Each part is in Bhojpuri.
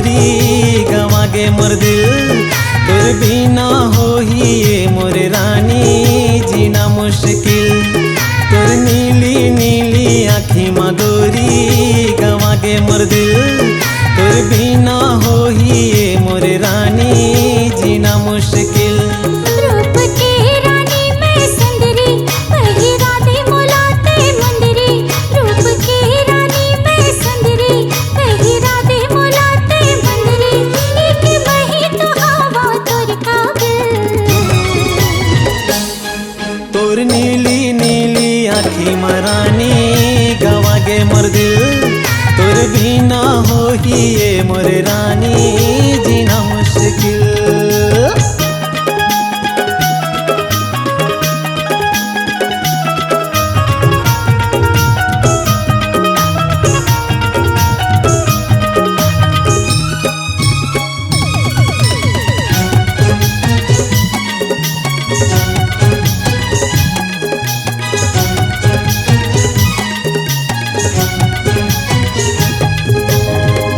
गोरी गवागे मोर दिल। तोर बिना होही ये मोर रानी जीना मुश्किल। तोर नीली नीली आँखी मा गोरी गवागे मोर दिल। तोर बिना होही ये मोर रानी जीना मुश्किल। रूप के रानी मैं सुंदरी पहिरा दे मोलाते मुंदरी। रूप के रानी मैं सुंदरी पहिरा दे मोलाते मुंदरी। एक मही तो हवा तोर काबिल। तोर नीली नीली आँखी मा रानी गवागे मोर दिल। तोर बिना होही ये मोर रानी जीना मुश्किल।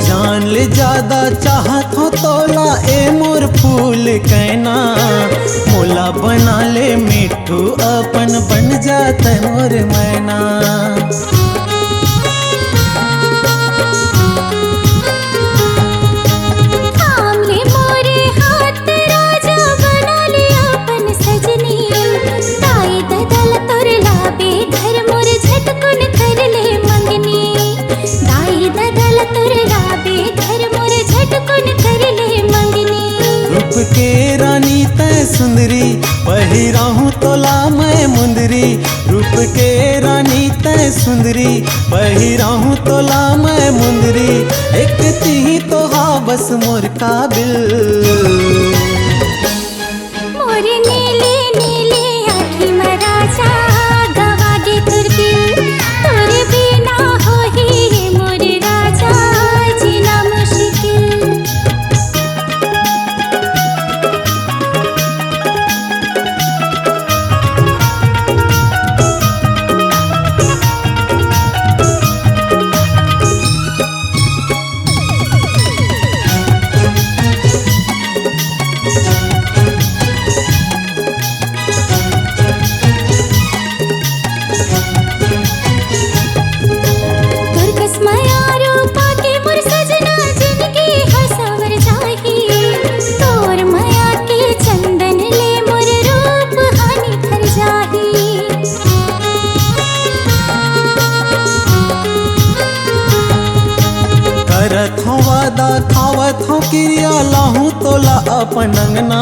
जान ले ज्यादा चाहत हो तोला ए मोर फूल कहना। मोला बना ले मिठू अपन बन जात मोर मैना। थाम ले मोरे हाथ राजा बना ले अपन सजनी। दाई ददल तोर लाबे घर मोर झटकुन कर ले मंगनी। दाई ददल तोर लाबे घर मोर झटकुन कर ले मंगनी। रूप के रानी तै सुंदरी पहिराहूँ तोला मैं मुंदरी। रूप के रानी तै सुंदरी पहिराहूँ तोला मैं मुंदरी। एक ती तो हा बस मोर काबिल। मोर नीली नीली आँखी मा राजा गवागे तोर दिल। तोर बिना होही ये मोर राजा जीना मुश्किल। तोर कसमया रूपा के मोर सजना जिनगी हसावर जाही। तोर माया के चंदन ले मोर रूप हानि कर जाही। करत हूँ वादा खावत हूँ क्रिया लाहूँ तोला अपन अंगना।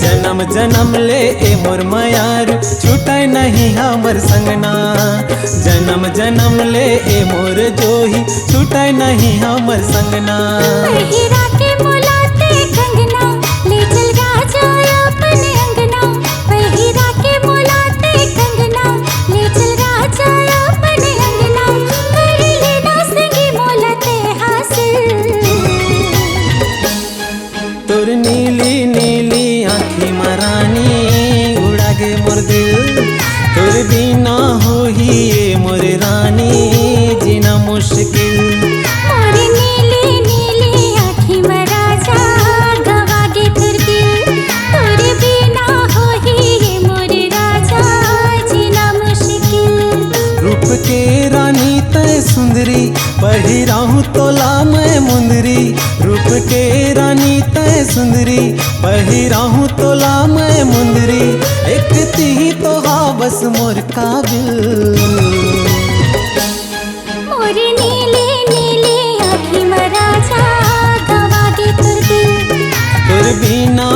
जन्म जन्म ले ए मोर मयारू छूटे नहीं हमर संगना। जन्म जन्म ले ए मोर जोही छूटे नहीं हमर संगना। पहिरा के मोलाते कंगना ले चल राजा अपन अंगना। पहिरा के मोलाते कंगना ले चल राजा अपन अंगना। कर लेना संगी मोलाते हासिल। तोर नीली नीली आँखी मा रानी उड़ागे मोर दिल। तोर बिना होही ये मोर रानी जीना मुश्किल। मोर नीली नीली आँखी मा राजा गवागे तोर दिल। तोर बिना होही ये मोर राजा जीना मुश्किल। रूप के रानी तै सुंदरी पहिराहूँ तोला मैं मुंदरी। रूप के रानी तै सुंदरी पहिराहूँ तोला मैं मुंदरी। एक ती तो हा बस मोर काबिल। मोर नीली नीली आँखी मा राजा गवागे तोर दिल। तोर बिना